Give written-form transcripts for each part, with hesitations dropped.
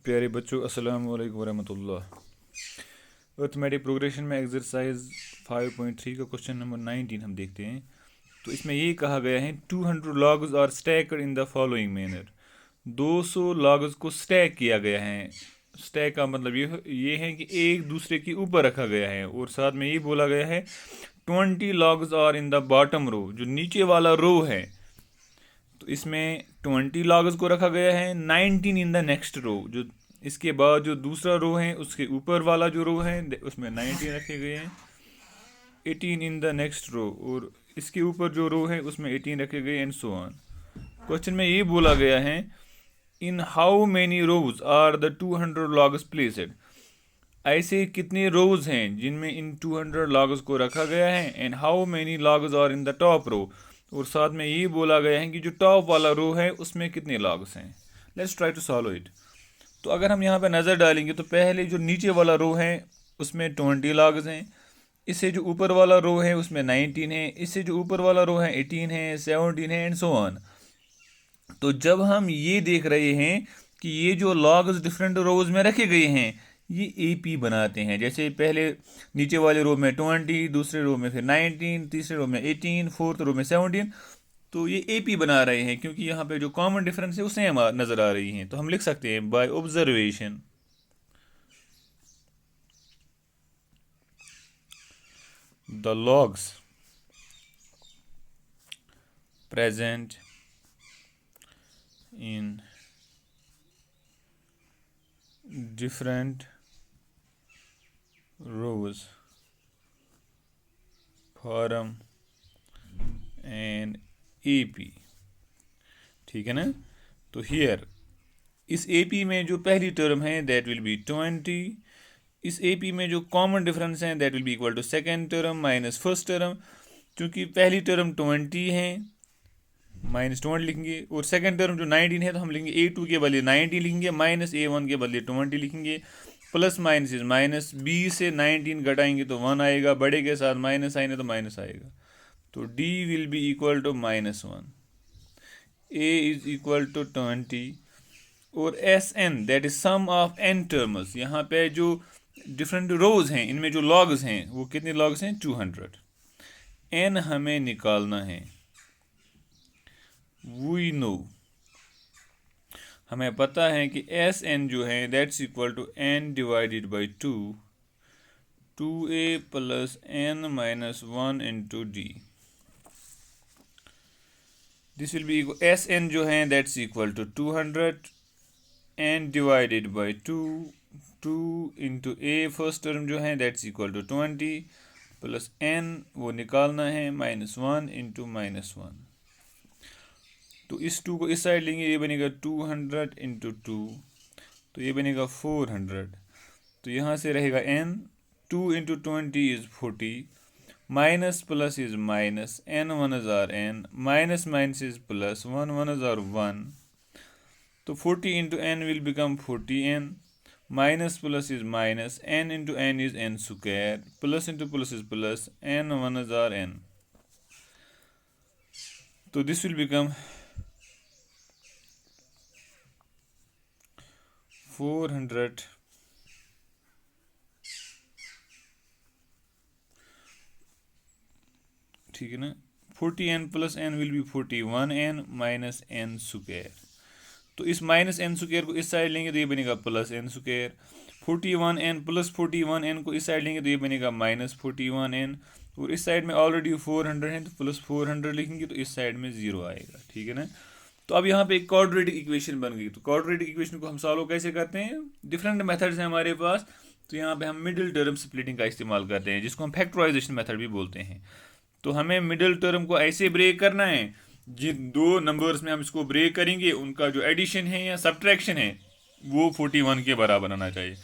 प्यारे बच्चों, अस्सलाम वालेकुम वरहमतुल्लाह। अर्थमेटिक प्रोग्रेशन में एक्सरसाइज 5.3 का क्वेश्चन नंबर 19 हम देखते हैं। तो इसमें ये कहा गया है 200 logs are stacked in the following manner. 200 logs को स्टैक किया गया है। स्टैक का मतलब ये है कि एक दूसरे के ऊपर रखा गया है, और साथ में ये बोला गया है 20 logs are in the bottom row, जो नीचे वाला रो है। तो इसमें 20 लॉग्स को रखा गया है, 19 इन द नेक्स्ट रो, जो इसके बाद जो दूसरा रो है उसके ऊपर वाला जो रो है उसमें 19 रखे गए हैं, 18 इन द नेक्स्ट रो, और इसके ऊपर जो रो है उसमें 18 रखे गए, एंड सो ऑन। क्वेश्चन में ये बोला गया है in how many rows are the 200 logs placed. ऐसे कितने रोज हैं जिनमें इन 200 लॉग्स को रखा गया है, and how many logs are in the top row, और साथ में ये बोला गया है कि जो टॉप वाला रो है उसमें कितने लॉग्स हैं। Let's try to solve it. तो अगर हम यहाँ पे नज़र डालेंगे तो पहले जो नीचे वाला रो है उसमें 20 लॉग्स हैं, इससे जो ऊपर वाला रो है उसमें 19 है, इससे जो ऊपर वाला रो है 18 है, 17 है, एंड सो ऑन। तो जब हम ये देख रहे हैं कि ये जो लॉग्स डिफरेंट रोज में रखे गए हैं ये एपी बनाते हैं, जैसे पहले नीचे वाले रो में 20, दूसरे रो में फिर 19, तीसरे रो में 18, फोर्थ रो में 17। तो ये एपी बना रहे हैं क्योंकि यहाँ पे जो कॉमन डिफरेंस है वो सेम नज़र आ रही हैं। तो हम लिख सकते हैं by observation the logs present in different rows form an AP। ठीक है ना। तो हियर इस AP में जो पहली टर्म है दैट विल बी 20, इस AP में जो कॉमन डिफरेंस है that will be equal to second term minus first term. क्योंकि पहली टर्म 20 है माइनस 20 लिखेंगे, और सेकंड टर्म जो 19 है तो हम लिखेंगे A2 के बदले 90 लिखेंगे, माइनस A1 के बदले 20 लिखेंगे। Plus minus is minus, B से 19 घटाएंगे तो 1 आएगा, बड़े के साथ माइनस आएंगे तो माइनस आएगा। तो D will be equal to -1, A is equal to 20, और SN that is sum of n terms. यहाँ पे जो डिफरेंट रोज हैं इनमें जो लॉग्स हैं वो कितने लॉग्स हैं 200। n हमें निकालना है। वी नो, हमें पता है कि एस एन जो है that's equal to n divided by 2, 2a plus n minus 1 into D. This will be S N जो है that's equal to 200, n divided by 2, 2 into a first term जो है that's equal to 20 plus n वो निकालना है -1 into -1। तो इस 2 को इस साइड लेंगे, ये बनेगा 200 इंटू 2, तो ये बनेगा 400। तो यहाँ से रहेगा n, 2 into 20 is 40, minus plus is minus, n 1 are n, minus minus is plus, 1 1 are 1। तो 40 into n will become 40n, minus plus is minus, n into n is n square, plus into plus is plus, n 1 are n। तो this will become 400 ठीक है ना। 40n plus n will be 41n minus n square. तो इस minus n square को इस side लेंगे तो ये बनेगा plus n square. 41n plus 41n को इस साइड लेंगे तो ये बनेगा माइनस 41n, और इस साइड में ऑलरेडी 400 है तो प्लस 400 लिखेंगे तो इस साइड में 0 आएगा। ठीक है ना। तो अब यहाँ पे एक क्वाड्रेटिक इक्वेशन बन गई। तो क्वाड्रेटिक इक्वेशन को हम सॉल्व कैसे करते हैं, डिफरेंट मेथड्स हैं हमारे पास। तो यहाँ पे हम मिडिल टर्म स्प्लिटिंग का इस्तेमाल करते हैं, जिसको हम फैक्टराइजेशन मेथड भी बोलते हैं। तो हमें मिडिल टर्म को ऐसे ब्रेक करना है, जिन दो नंबर्स में हम इसको ब्रेक करेंगे उनका जो एडिशन है या सब्ट्रैक्शन है वो 41 के बराबर आना चाहिए,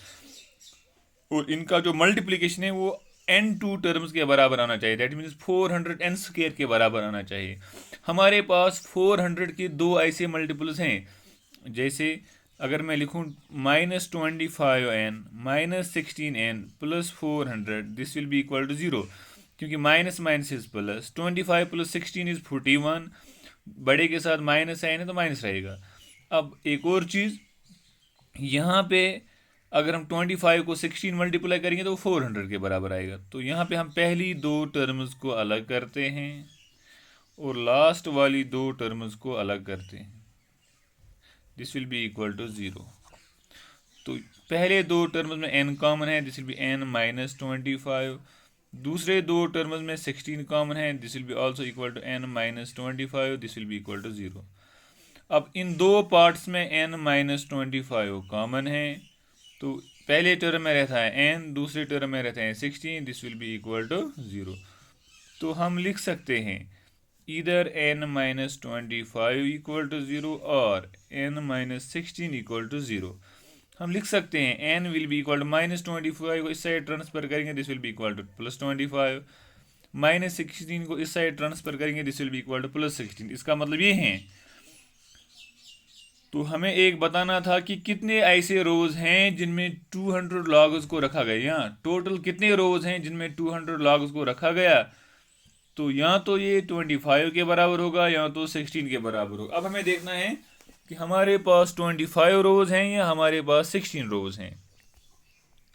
और इनका जो मल्टीप्लिकेशन है वो n2 टर्म्स के बराबर आना चाहिए, दैट मीन्स 400 n स्क्वायर के बराबर आना चाहिए। हमारे पास 400 के दो ऐसे मल्टीपल्स हैं, जैसे अगर मैं लिखूं -25n minus 16n plus 400, this will be equal to 0, क्योंकि minus minus is plus, 25 plus 16 is 41, बड़े के साथ माइनस साइन है तो माइनस रहेगा। अब एक और चीज़, यहाँ पे अगर हम 25 को 16 मल्टीप्लाई करेंगे तो 400 के बराबर आएगा। तो यहाँ पे हम पहली दो टर्म्स को अलग करते हैं और लास्ट वाली दो टर्म्स को अलग करते हैं। This will be equal to 0। तो पहले दो टर्म्स में n कॉमन है, this will be n minus 25। दूसरे दो टर्म्स में 16 कॉमन है, this will be also equal to n minus 25, this will be equal to 0। अब इन दो पार्ट्स में n माइनस 25 कॉमन है, तो पहले टर्म में रहता है n, दूसरे टर्म में रहता है 16, this will be equal to 0। तो हम लिख सकते हैं इधर n माइनस 25 इक्वल टू 0 और n माइनस 16 इक्वल टू 0। हम लिख सकते हैं n will be equal to minus 25 को इस साइड ट्रांसफर करेंगे, this will be equal to plus 25। Minus 16 को इस साइड ट्रांसफर करेंगे, this will be equal to plus 16। इसका मतलब ये है, तो हमें एक बताना था कि कितने ऐसे रोज हैं जिनमें 200 लॉग्स को रखा गया। यहाँ टोटल कितने रोज हैं जिनमें 200 लॉग्स को रखा गया। तो या तो ये 25 के बराबर होगा या तो 16 के बराबर होगा। अब हमें देखना है कि हमारे पास 25 रोज हैं या हमारे पास 16 रोज हैं।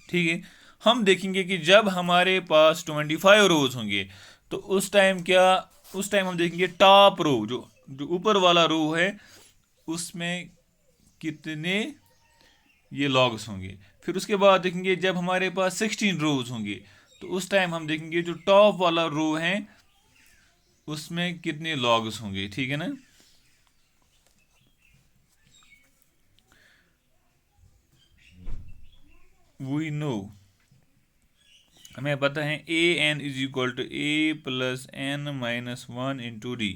ठीक है, हम देखेंगे कि जब हमारे पास 25 रोज होंगे तो उस टाइम हम देखेंगे टॉप रो, जो ऊपर वाला रो है, उसमें कितने ये लॉग्स होंगे। फिर उसके बाद देखेंगे जब हमारे पास 16 रोज होंगे तो उस टाइम हम देखेंगे जो टॉप वाला रो है उसमें कितने लॉग्स होंगे। ठीक है ना। वी नो, हमें पता है a n is equal to a plus n minus 1 into d.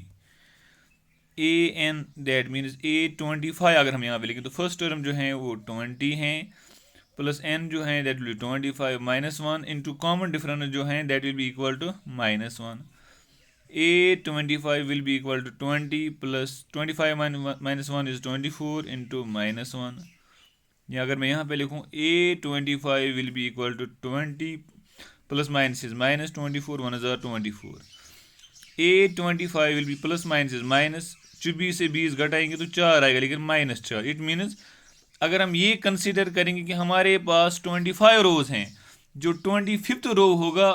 A n that means a 25 अगर हम यहाँ पे लिखें तो फर्स्ट टर्म जो है वो 20 है, प्लस एन जो है that will be 25 minus 1 into common difference जो है that will be equal to minus 1। A 25 will be equal to 20 plus 25 minus 1 is 24 into minus 1। या अगर मैं यहाँ पे लिखूँ A 25 will be equal to 20 plus minus is minus 24 1 is 24। A 25 will be plus minus is minus, 24 से 20 घटाएंगे तो 4 आएगा, लेकिन माइनस 4। इट मीन्स अगर हम ये कंसीडर करेंगे कि हमारे पास 25 रोज हैं, जो 25th रो होगा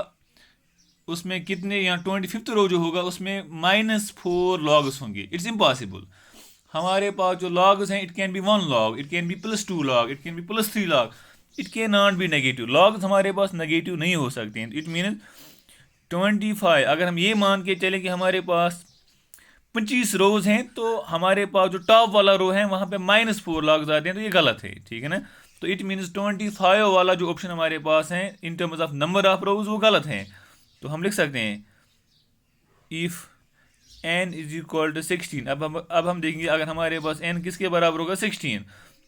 उसमें कितने, यहाँ 25th रो जो होगा उसमें -4 लॉग्स होंगे। It's impossible. हमारे पास जो लॉग्स हैं, it can be 1 log, it can be +2 log, it can be +3 log, it can not be negative. Logs हमारे पास नेगेटिव नहीं हो सकते हैं। इट मीन्स 25, अगर हम ये मान के चलें कि हमारे पास 25 रोज हैं तो हमारे पास जो टॉप वाला रो है वहाँ पे -4 लॉग्स आते हैं, तो ये गलत है। ठीक है ना। तो इट मीन्स 25 वाला जो ऑप्शन हमारे पास है in terms of number of rows वो गलत है। तो हम लिख सकते हैं if n is equal to 16। अब हम देखेंगे अगर हमारे पास n किसके बराबर होगा 16,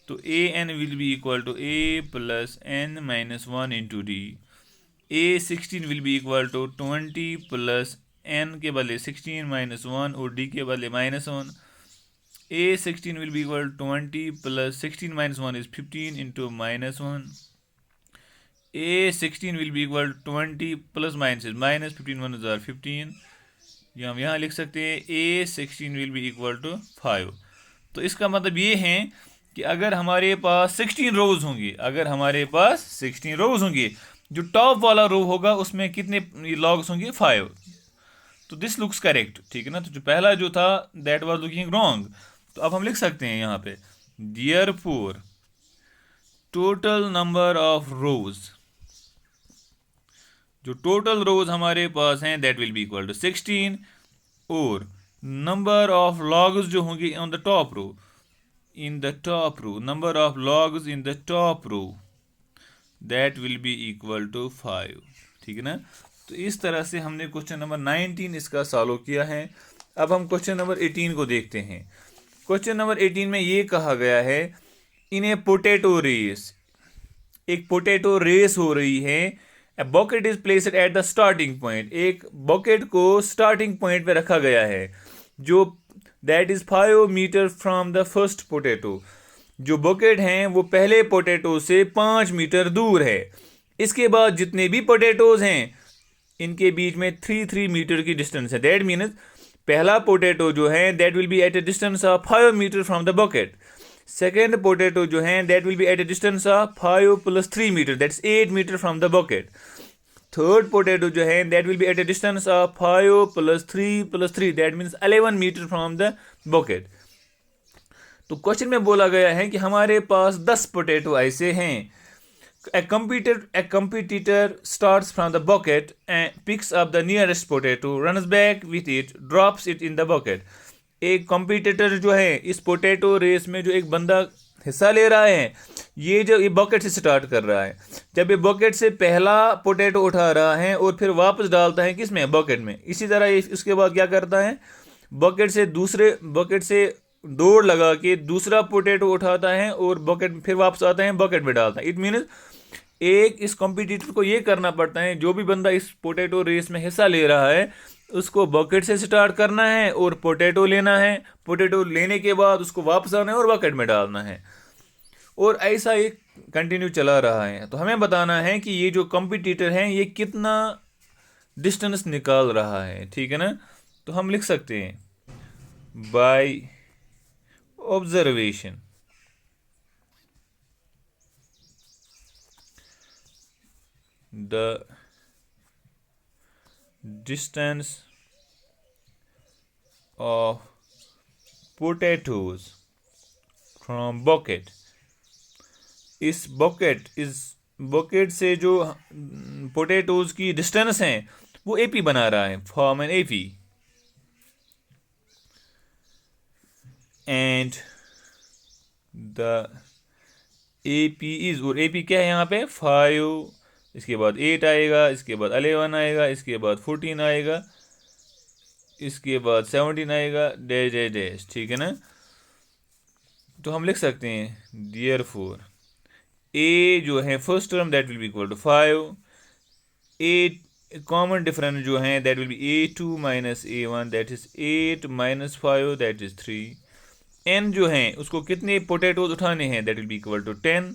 तो a n will be equal to a plus n minus 1 into d. A 16 will be equal to 20 plus n के बदले 16 माइनस 1 और d के बदले -1। ए 16 will be equal 20 plus 16 minus 1 is 15 into -1। A 16 will be equal 20 plus minus is minus, 15 1 is 15। या हम यहाँ लिख सकते हैं ए 16 विल बी इक्वल टू 5। तो इसका मतलब ये है कि अगर हमारे पास 16 रोज होंगे, अगर हमारे पास 16 रोज होंगे, जो टॉप वाला रो होगा उसमें कितने लॉग्स होंगे 5। तो दिस लुक्स करेक्ट। ठीक है ना। तो जो पहला जो था दैट वाज लुकिंग रॉन्ग। तो अब हम लिख सकते हैं यहाँ पे therefore total number of rows, जो टोटल रोज हमारे पास हैं that will be equal to 16, और नंबर ऑफ लॉग्स जो होंगे on the top row, in the top row, number of logs in the top row that will be equal to 5। ठीक है ना। तो इस तरह से हमने क्वेश्चन नंबर 19 इसका सॉल्व किया है। अब हम क्वेश्चन नंबर 18 को देखते हैं। क्वेश्चन नंबर 18 में ये कहा गया है इन ए पोटैटो रेस, एक पोटैटो रेस हो रही है। A bucket is placed at the starting point, एक बकेट को स्टार्टिंग पॉइंट पे रखा गया है जो that is 5 metre from the first potato. जो बकेट हैं वो पहले पोटैटो से 5 मीटर दूर है। इसके बाद जितने भी पोटैटोज हैं इनके बीच में 3 मीटर की डिस्टेंस है। दैट मीन्स पहला पोटैटो जो है that will be at a distance of 5 metre from the bucket. Second potato जो है that will be at a distance of 5 + 3 metre, that's 8 metre from the bucket. Third potato जो है that will be at a distance of 5 + 3 + 3, that means 11 metre from the bucket. तो question में बोला गया है कि हमारे पास 10 पोटैटो ऐसे हैं। A competitor starts from the bucket and picks up the nearest potato, runs back with it, drops it in the bucket. एक कॉम्पिटिटर जो है इस पोटैटो रेस में जो एक बंदा हिस्सा ले रहा है, ये बकेट से स्टार्ट कर रहा है। जब ये बकेट से पहला पोटैटो उठा रहा है और फिर वापस डालता है किस में, बकेट में। इसी तरह इसके बाद क्या करता है, बकेट से दौड़ लगा के दूसरा पोटैटो उठाता है और बकेट फिर वापस आता है, बकेट में डालता है। इट मीन्स इस कॉम्पिटिटर को ये करना पड़ता है, जो भी बंदा इस पोटैटो रेस में हिस्सा ले रहा है उसको बकेट से स्टार्ट करना है और पोटैटो लेना है। पोटैटो लेने के बाद उसको वापस आना है और बकेट में डालना है, और ऐसा एक कंटिन्यू चला रहा है। तो हमें बताना है कि ये जो कॉम्पिटिटर है ये कितना डिस्टेंस निकाल रहा है, ठीक है ना। तो हम लिख सकते हैं by observation the distance of potatoes from bucket। इस बकेट से जो पोटैटोज की डिस्टेंस है वो एपी बना रहा है, form an AP. And the AP is, और एपी क्या है यहाँ पे, 5, इसके बाद 8 आएगा, इसके बाद 11 आएगा, इसके बाद 14 आएगा, इसके बाद 17 आएगा, डैश डैश डैश, ठीक है ना। तो हम लिख सकते हैं देयरफॉर ए जो है first term that will be equal to 5, A common difference जो है that will be a2 - a1 that is 8 - 5 that is 3। N जो है उसको कितने पोटैटोज उठाने हैं that will be equal to 10।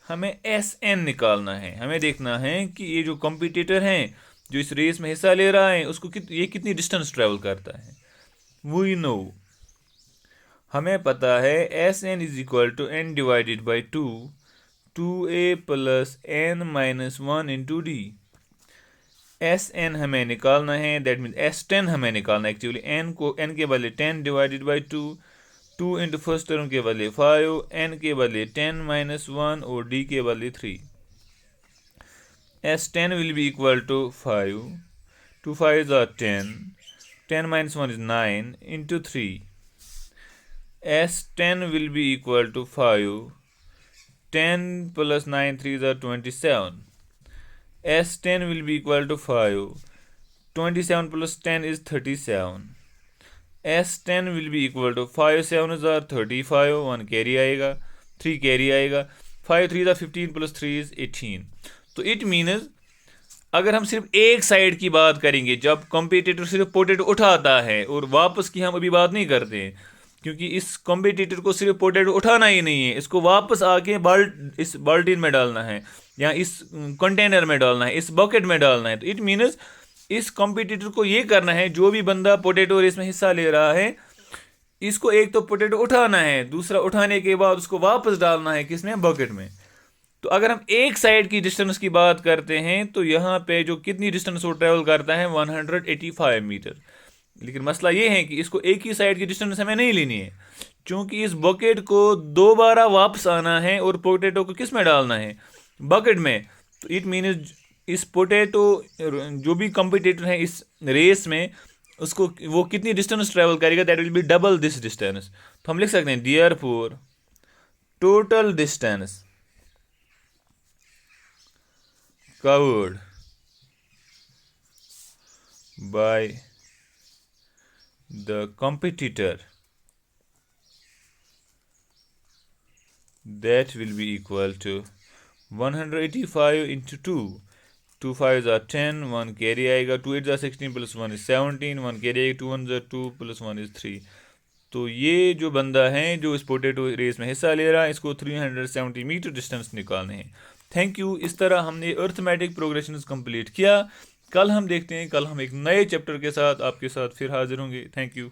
हमें SN निकालना है, हमें देखना है कि ये जो कॉम्पिटिटर हैं जो इस रेस में हिस्सा ले रहा है उसको ये कितनी डिस्टेंस ट्रेवल करता है। वी नो, हमें पता है SN is equal to n divided by 2, 2a + n - 1 × d। SN हमें निकालना है, दैट मीन्स S10 हमें निकालना है। एक्चुअली n के बदले 10 डिवाइडेड बाई 2 × फर्स्ट टर्म के बदले 5, n के बदले 10 - 1 और d के बदले 3। S10 will be equal to 5, 2 5s are 10, 10 - 1 is 9 into 3. S10 will be equal to 5, 10 + 9 3s are 27. S10 will be equal to 5, 27 + 10 is 37. S10 will be equal to 5 7s are 35, 1 carry आएगा, 3 carry आएगा, 5 3s are 15 + 3 is 18। तो it means अगर हम सिर्फ एक side की बात करेंगे, जब कॉम्पिटिटर सिर्फ पोटैटो उठाता है, और वापस की हम अभी बात नहीं करते हैं क्योंकि इस कॉम्पिटिटर को सिर्फ पोटैटो उठाना ही नहीं है, इसको वापस आके इस बाल्टीन में डालना है या इस कंटेनर में डालना है, इस बकेट में डालना है। तो इट मीन्स इस कॉम्पिटिटर को ये करना है, जो भी बंदा पोटैटो रेस में हिस्सा ले रहा है इसको एक तो पोटैटो उठाना है, दूसरा उठाने के बाद उसको वापस डालना है किसमें, बकेट में। तो अगर हम एक साइड की डिस्टेंस की बात करते हैं तो यहाँ पे जो कितनी डिस्टेंस वो ट्रेवल करता है 185 मीटर। लेकिन मसला ये है कि इसको एक ही साइड की डिस्टेंस हमें नहीं लेनी है, क्योंकि इस बकेट को दोबारा वापस आना है और पोटैटो को किस में डालना है, बकेट में। तो इट मीन्स इस पोटैटो जो भी कॉम्पिटिटर है इस रेस में उसको वो कितनी डिस्टेंस ट्रेवल करेगा, that will B double this distance. तो हम लिख सकते हैं therefore total distance covered by the competitor that will be equal to 185 into 2, 2 5s are 10, 1 carry आएगा, 2 8s are 16 + 1 is 17, 1 carry आएगा, 2 1s are 2 + 1 is 3। तो ये जो बंदा है जो इस पोटैटो रेस में हिस्सा ले रहा है इसको 370 मीटर डिस्टेंस निकालने हैं। Thank you. इस तरह हमने अर्थमेटिक प्रोग्रेशन कंप्लीट किया। कल हम देखते हैं, कल हम एक नए चैप्टर के साथ आपके साथ फिर हाजिर होंगे। Thank you.